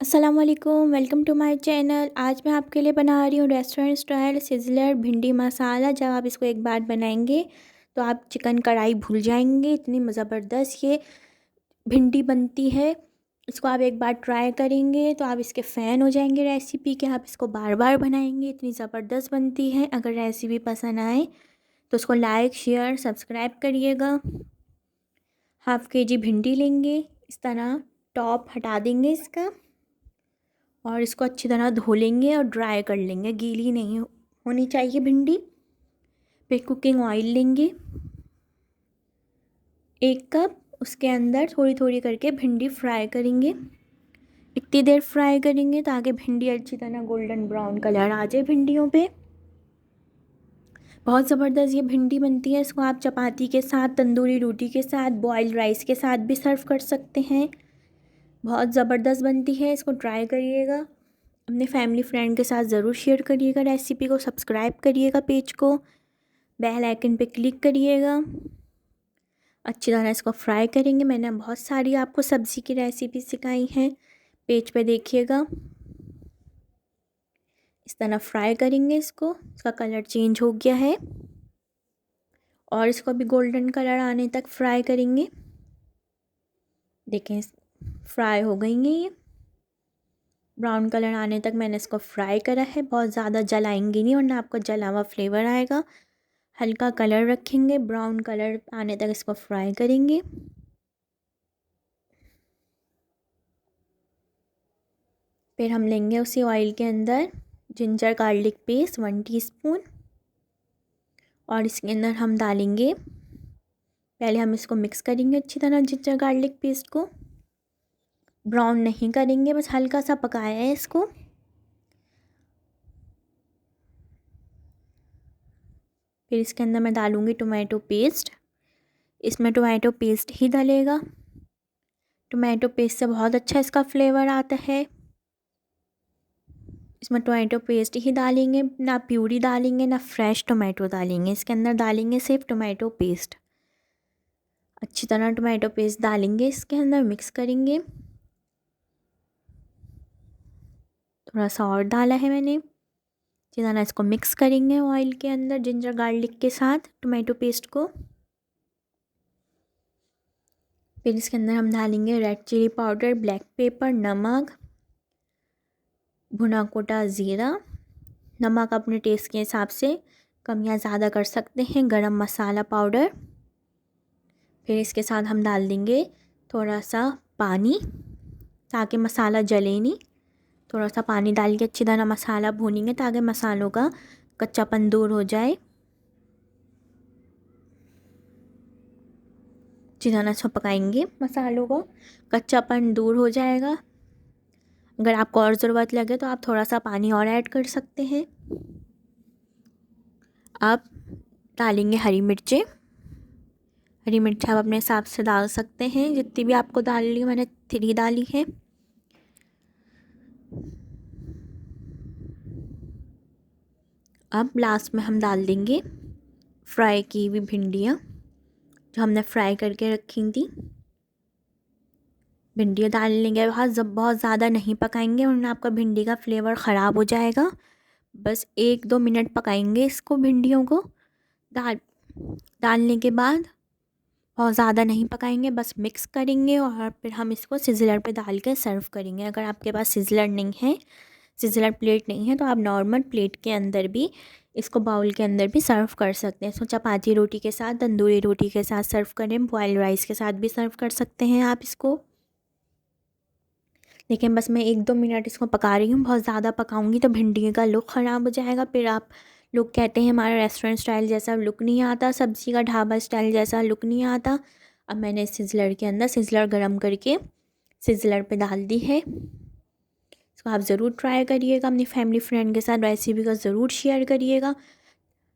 अस्सलाम वालेकुम, welcome to my channel. आज मैं आपके लिए बना रही हूँ रेस्टोरेंट स्टाइल सिज़लर भिंडी मसाला। जब आप इसको एक बार बनाएंगे तो आप चिकन कढ़ाई भूल जाएंगे, इतनी ज़बरदस्त ये भिंडी बनती है। इसको आप एक बार ट्राई करेंगे तो आप इसके फ़ैन हो जाएंगे रेसिपी के। आप इसको बार बार बनाएंगे, इतनी ज़बरदस्त बनती है। अगर रेसिपी पसंद आए तो उसको लाइक शेयर सब्सक्राइब करिएगा। ½ kg भिंडी लेंगे, इस तरह टॉप हटा देंगे इसका और इसको अच्छी तरह धो लेंगे और ड्राई कर लेंगे, गीली नहीं होनी चाहिए भिंडी। फिर कुकिंग ऑयल लेंगे 1 कप, उसके अंदर थोड़ी थोड़ी करके भिंडी फ्राई करेंगे। इतनी देर फ्राई करेंगे ताकि भिंडी अच्छी तरह गोल्डन ब्राउन कलर आ जाए भिंडियों पे। बहुत ज़बरदस्त ये भिंडी बनती है। इसको आप चपाती के साथ, तंदूरी रोटी के साथ, बॉइल्ड राइस के साथ भी सर्व कर सकते हैं। बहुत ज़बरदस्त बनती है, इसको ट्राई करिएगा। अपने फैमिली फ्रेंड के साथ ज़रूर शेयर करिएगा। रेसिपी को सब्सक्राइब करिएगा, पेज को बेल आइकन पे क्लिक करिएगा। अच्छी तरह इसको फ्राई करेंगे। मैंने बहुत सारी आपको सब्ज़ी की रेसिपी सिखाई हैं, पेज पे देखिएगा। इस तरह फ्राई करेंगे इसको। इसका कलर चेंज हो गया है और इसको भी गोल्डन कलर आने तक फ्राई करेंगे। देखें फ्राई हो गई हैं ये, ब्राउन कलर आने तक मैंने इसको फ्राई करा है। बहुत ज़्यादा जलाएंगे नहीं वरना आपको जला हुआ फ्लेवर आएगा। हल्का कलर रखेंगे, ब्राउन कलर आने तक इसको फ्राई करेंगे। फिर हम लेंगे उसी ऑयल के अंदर जिंजर गार्लिक पेस्ट 1 टीस्पून और इसके अंदर हम डालेंगे, पहले हम इसको मिक्स करेंगे अच्छी तरह। जिंजर गार्लिक पेस्ट को ब्राउन नहीं करेंगे, बस हल्का सा पकाया है इसको। फिर इसके अंदर मैं डालूँगी टोमेटो पेस्ट। इसमें टोमेटो पेस्ट ही डलेगा। टोमेटो पेस्ट से बहुत अच्छा इसका फ्लेवर आता है। इसमें टोमेटो पेस्ट ही डालेंगे, ना प्यूरी डालेंगे ना फ्रेश टोमेटो डालेंगे। इसके अंदर डालेंगे सिर्फ टोमेटो पेस्ट। अच्छी तरह टोमेटो पेस्ट डालेंगे, इसके अंदर मिक्स करेंगे। थोड़ा सा और डाला है मैंने। अच्छी तरह इसको मिक्स करेंगे ऑयल के अंदर जिंजर गार्लिक के साथ टोमेटो पेस्ट को। फिर इसके अंदर हम डालेंगे red chilli powder, black pepper, नमक, भुना कोटा ज़ीरा। नमक अपने टेस्ट के हिसाब से कम या ज़्यादा कर सकते हैं। गरम मसाला पाउडर। फिर इसके साथ हम डाल देंगे थोड़ा सा पानी ताकि मसाला जले नहीं। थोड़ा सा पानी डाल के अच्छी तरह मसाला भूनेंगे ताकि मसालों का कच्चापन दूर हो जाए। अच्छी तरह से पकाएंगे, मसालों का कच्चापन दूर हो जाएगा। अगर आपको और ज़रूरत लगे तो आप थोड़ा सा पानी और ऐड कर सकते हैं। आप डालेंगे हरी मिर्चें। हरी मिर्च आप अपने हिसाब से डाल सकते हैं, जितनी भी आपको डालनी है। मैंने 3 डाली है। अब लास्ट में हम डाल देंगे फ्राई की हुई भिंडियाँ जो हमने फ्राई करके रखी थी। भिंडियाँ डाल लेंगे। बहुत ज़्यादा नहीं पकाएंगे वरना आपका भिंडी का फ्लेवर ख़राब हो जाएगा। बस 1-2 मिनट पकाएंगे इसको, भिंडियों को डालने के बाद बहुत ज़्यादा नहीं पकाएंगे, बस मिक्स करेंगे और फिर हम इसको सिज़लर पे डाल के सर्व करेंगे। अगर आपके पास सिज़लर नहीं है, सिज़लर प्लेट नहीं है, तो आप नॉर्मल प्लेट के अंदर भी इसको, बाउल के अंदर भी सर्व कर सकते हैं। इसको चपाती रोटी के साथ, तंदूरी रोटी के साथ सर्व करें, बॉइल्ड राइस के साथ भी सर्व कर सकते हैं आप इसको। लेकिन बस मैं 1-2 मिनट इसको पका रही हूँ। बहुत ज़्यादा पकाऊंगी तो भिंडी का लुक ख़राब हो जाएगा। फिर आप लोग कहते हैं हमारा रेस्टोरेंट स्टाइल जैसा लुक नहीं आता, सब्ज़ी का ढाबा स्टाइल जैसा लुक नहीं आता। अब मैंने सिज़लर के अंदर सिज़लर गरम करके सिज़लर पे डाल दी है। इसको आप ज़रूर ट्राई करिएगा। अपनी फैमिली फ्रेंड के साथ रेसिपी का ज़रूर शेयर करिएगा।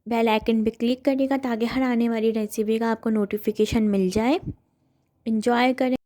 बेल आइकन पे क्लिक करिएगा ताकि हर आने वाली रेसिपी का आपको नोटिफिकेशन मिल जाए। एंजॉय करें।